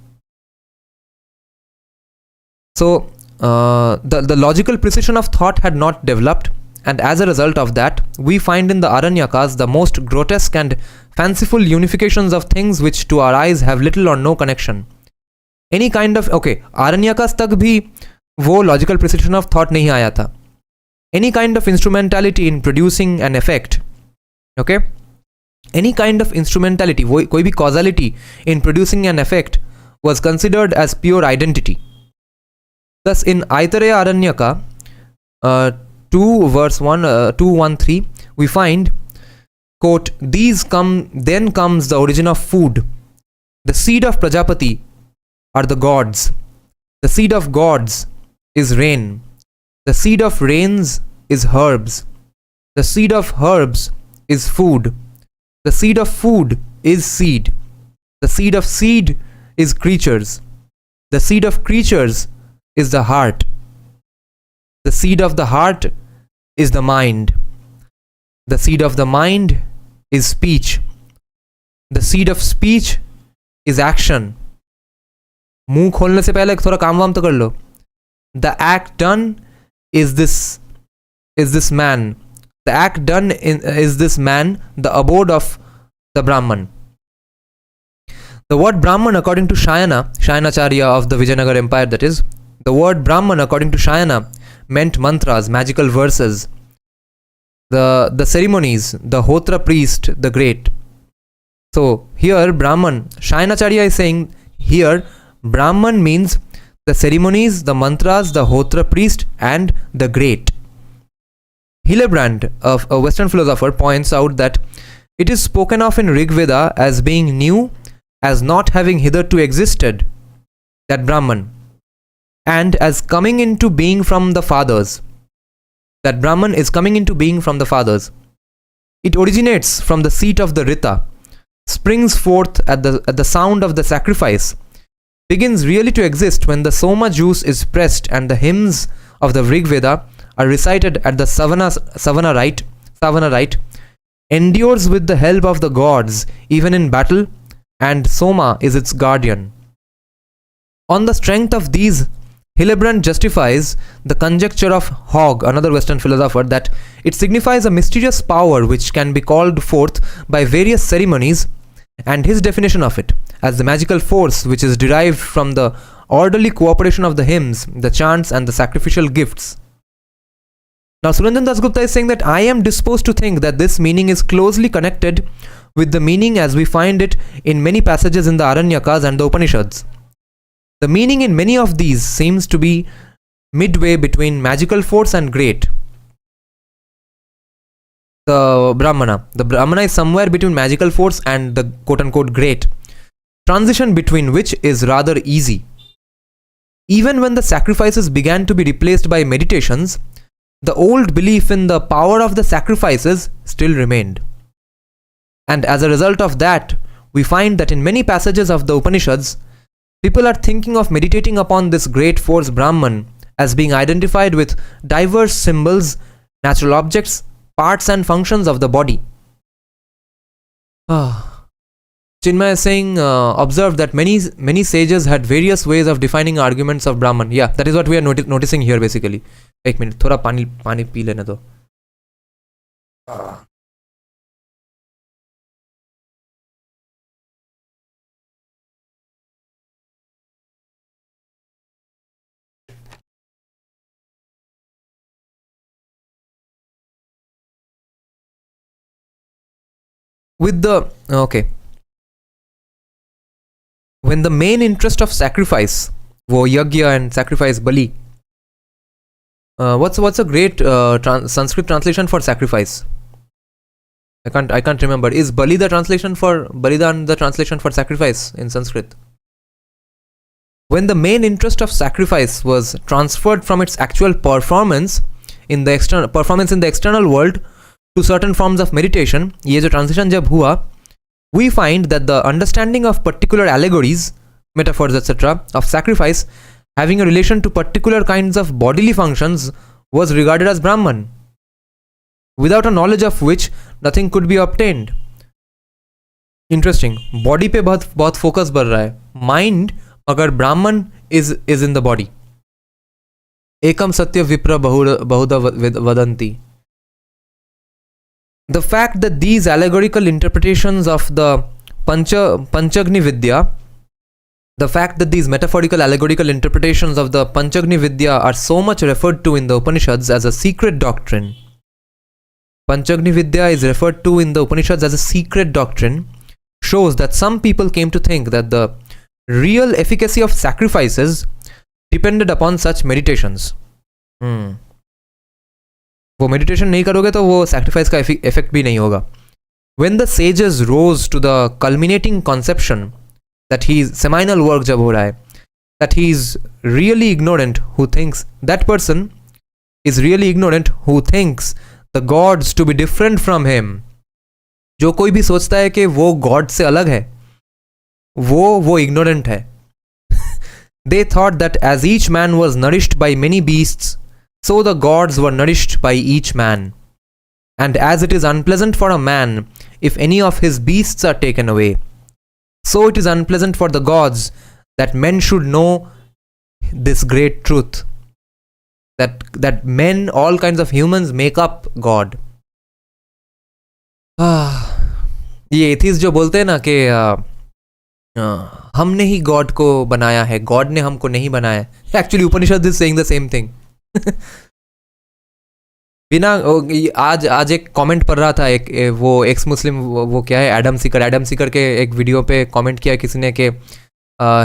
So the logical precision of thought had not developed, and as a result of that, we find in the Aranyakas the most grotesque and fanciful unifications of things which to our eyes have little or no connection. Any kind of Aranyakas तक भी वो logical precision of thought नहीं आया था. Any kind of instrumentality in producing an effect, any kind of instrumentality, कोई भी causality in producing an effect was considered as pure identity. Thus, in Aitareya Aranyaka 2 verse 213, we find, quote, then comes the origin of food. The seed of Prajapati are the gods. The seed of gods is rain. The seed of rains is herbs. The seed of herbs is food. The seed of food is seed. The seed of seed is creatures. The seed of creatures is the heart. The seed of the heart is the mind. The seed of the mind is speech. The seed of speech is action. मुंह खोलने से पहले थोड़ा काम वाम तो कर लो. The act done is this man. The act done is this man, the abode of the Brahman. The word Brahman, according to Shayanacharya of the Vijayanagar Empire, that is, the word Brahman, according to Shayana, meant mantras, magical verses, the ceremonies, the Hotra priest, the great. So here Brahman, Shayanacharya is saying here Brahman means the ceremonies, the mantras, the Hotra priest and the great. Hillebrand, a Western philosopher, points out that it is spoken of in Rig Veda as being new, as not having hitherto existed, that Brahman, and as coming into being from the fathers. That Brahman is coming into being from the fathers. It originates from the seat of the Rita, springs forth at the sound of the sacrifice, begins really to exist when the soma juice is pressed and the hymns of the Rig Veda are recited at the savana rite, endures with the help of the gods even in battle, and soma is its guardian. On the strength of these, Hillebrand justifies the conjecture of Hogg, another Western philosopher, that it signifies a mysterious power which can be called forth by various ceremonies, and his definition of it as the magical force which is derived from the orderly cooperation of the hymns, the chants, and the sacrificial gifts. Now, Surendranath Dasgupta is saying that I am disposed to think that this meaning is closely connected with the meaning as we find it in many passages in the Aranyakas and the Upanishads. The meaning in many of these seems to be midway between magical force and great. The Brahmana is somewhere between magical force and the quote-unquote great, transition between which is rather easy. Even when the sacrifices began to be replaced by meditations, the old belief in the power of the sacrifices still remained. And as a result of that, we find that in many passages of the Upanishads, people are thinking of meditating upon this great force Brahman as being identified with diverse symbols, natural objects, parts and functions of the body. Chinmay is saying, observed that many sages had various ways of defining arguments of Brahman. Yeah, that is what we are noticing here basically. एक minute थोड़ा पानी P लेने दो. When the main interest of sacrifice, wo yagya and sacrifice bali. What's a great Sanskrit translation for sacrifice? I can't remember. Is bali the translation for balidan the translation for sacrifice in Sanskrit? When the main interest of sacrifice was transferred from its actual performance in the external world to certain forms of meditation, ये जो transition जब हुआ, we find that the understanding of particular allegories, metaphors, etc. of sacrifice having a relation to particular kinds of bodily functions was regarded as Brahman, without a knowledge of which nothing could be obtained. Interesting. Body पे बहुत focus बढ़ रहा है. Mind, अगर Brahman is in the body. Ekam satya vipra bahuda vadanti. The fact that these allegorical interpretations of the Panchagni Vidya, the fact that these metaphorical allegorical interpretations of the Panchagni Vidya are so much referred to in the Upanishads as a secret doctrine. Panchagni Vidya is referred to in the Upanishads as a secret doctrine, shows that some people came to think that the real efficacy of sacrifices depended upon such meditations. वो meditation नहीं करोगे तो वो sacrifice का effect भी नहीं होगा. When the sages rose to the culminating conception that he is seminal work जब हो रहा है, that he is really ignorant who thinks, that person is really ignorant who thinks the gods to be different from him. जो कोई भी सोचता है कि वो God से अलग है, वो ignorant है. They thought that as each man was nourished by many beasts, so the gods were nourished by each man. And as it is unpleasant for a man if any of his beasts are taken away, so it is unpleasant for the gods that men should know this great truth, that men, all kinds of humans, make up God. ये atheist जो बोलते हैं ना कि हमने ही God को बनाया है, गॉड ने हमको नहीं बनाया है. Actually Upanishad is saying the same thing. बिना आज एक कमेंट पढ़ रहा था, एक वो एक्स मुस्लिम, वो क्या है, एडम सीकर के एक वीडियो पे कमेंट किया किसी ने कि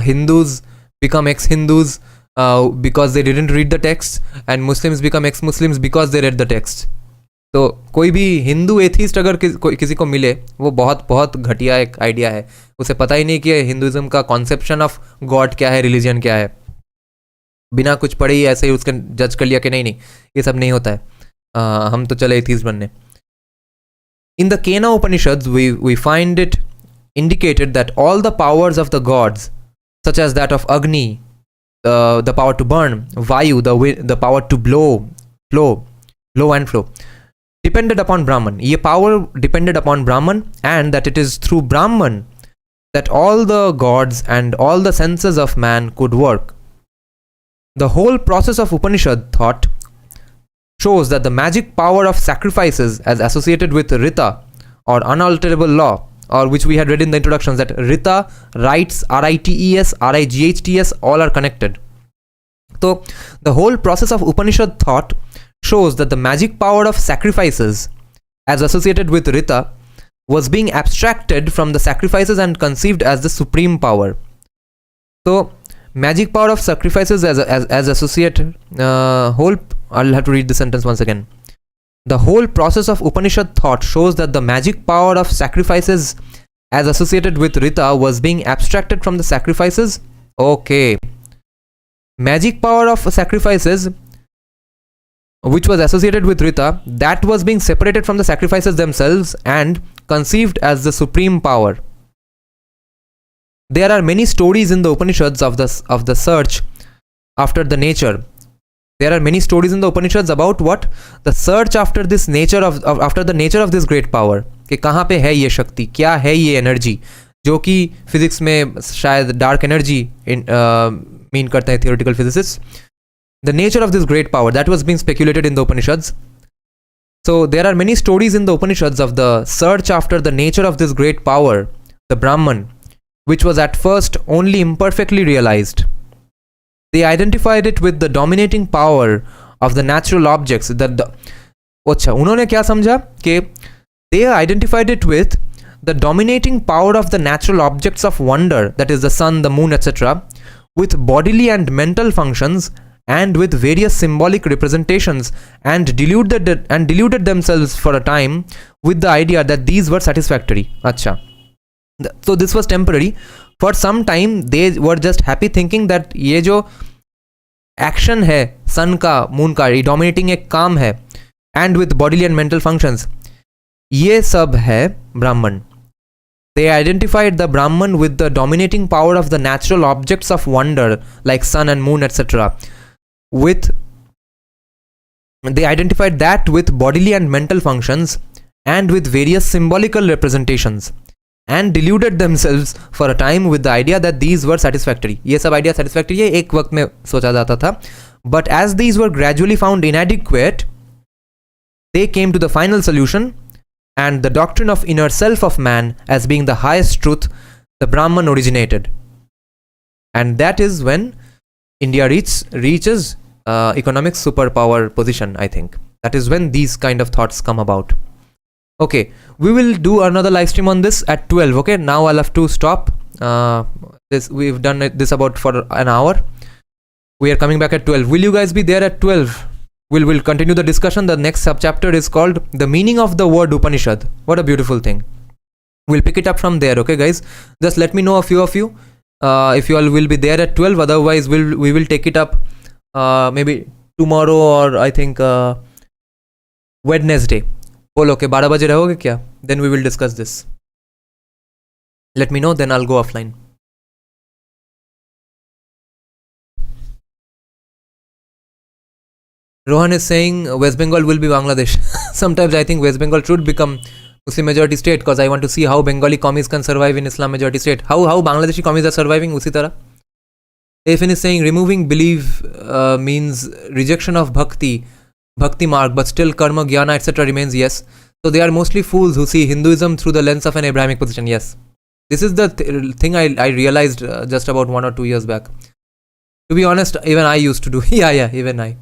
Hindus become x Hindus because they didn't read the text and Muslims become x Muslims because they read the text. तो कोई भी हिंदू एथीस्ट अगर किसी को मिले, वो बहुत बहुत घटिया एक आइडिया है. उसे पता ही नहीं कि हिंदुइज्म का कॉन्सेप्शन ऑफ गॉड क्या है, रिलीजन क्या है. बिना कुछ पढ़े ही ऐसे ही उसका जज कर लिया कि नहीं ये सब नहीं होता है, हम तो चले एथीस्ट बनने. इन द केना Upanishads we find it indicated that all the powers of the gods, such as that of Agni, the power to burn, Vayu, the power to blow and flow, depended upon Brahman. Ye power depended upon Brahman, and that it is through Brahman that all the gods and all the senses of man could work. The whole process of Upanishad thought shows that the magic power of sacrifices as associated with Rita, or unalterable law, or which we had read in the introductions, that Rita, rights, R-I-T-E-S, R-I-G-H-T-S, all are connected. So the whole process of Upanishad thought shows that the magic power of sacrifices as associated with Rita was being abstracted from the sacrifices and conceived as the supreme power. So magic power of sacrifices as associated, I'll have to read the sentence once again. The whole process of Upanishad thought shows that the magic power of sacrifices as associated with Rita was being abstracted from the sacrifices. Okay. Magic power of sacrifices which was associated with Rita, that was being separated from the sacrifices themselves and conceived as the supreme power. There are many stories in the Upanishads of the search after the nature. There are many stories in the Upanishads about what? The search after this nature after the nature of this great power. कि कहाँ पे है ये शक्ति, क्या है ये energy, जो कि फिजिक्स में शायद डार्क एनर्जी मीन करते हैं theoretical physicists. The nature of this great power, that was being speculated in the Upanishads. So there are many stories in the Upanishads of the search after the nature of this great power, the Brahman, which was at first only imperfectly realized. They identified it with the dominating power of the natural objects. अच्छा, उन्होंने क्या समझा कि they identified it with the dominating power of the natural objects of wonder, that is the sun, the moon, etc., with bodily and mental functions and with various symbolic representations, and deluded themselves for a time with the idea that these were satisfactory. Acha. So this was temporary. For some time they were just happy thinking that ये जो action है sun का, moon का, ये dominating एक काम है, and with bodily and mental functions, ये सब है Brahman. They identified the Brahman with the dominating power of the natural objects of wonder like sun and moon, etc. They identified that with bodily and mental functions and with various symbolical representations, and deluded themselves for a time with the idea that these were satisfactory. ये सब idea satisfactory है, एक वक्त में सोचा जाता था. But as these were gradually found inadequate, they came to the final solution, and the doctrine of inner self of man as being the highest truth, the Brahman originated. And that is when India reaches economic superpower position, I think. That is when these kind of thoughts come about. Okay, we will do another live stream on this at 12. Okay, now I'll have to stop. We've done this about for an hour. We are coming back at 12. Will you guys be there at 12? We'll continue the discussion. The next subchapter is called The Meaning of the Word Upanishad. What a beautiful thing. We'll pick it up from there, okay guys? Just let me know a few of you if you all will be there at 12. Otherwise, we will take it up maybe tomorrow, or I think Wednesday. बोलो के 12 बजे रहोगे क्या? Then we will discuss this. Let me know, then I'll go offline. Rohan is saying West Bengal will be Bangladesh. Sometimes I think West Bengal should become Muslim majority state, because I want to see how Bengali commies can survive in Islam majority state. How Bangladeshi commies are surviving usi tarah. Afin is saying removing belief means rejection of bhakti mark, but still karma, jnana, etc. remains. Yes. So they are mostly fools who see Hinduism through the lens of an Abrahamic position. Yes. This is the thing I realized just about 1 or 2 years back. To be honest, even I used to do. Yeah, even I.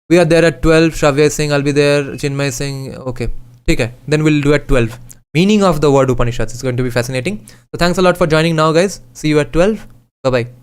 We are there at 12. Shravya is saying I'll be there. Chinmay is saying okay. Okay. Then we'll do at 12. Meaning of the word Upanishads is going to be fascinating. So thanks a lot for joining now, guys. See you at 12. Bye-bye.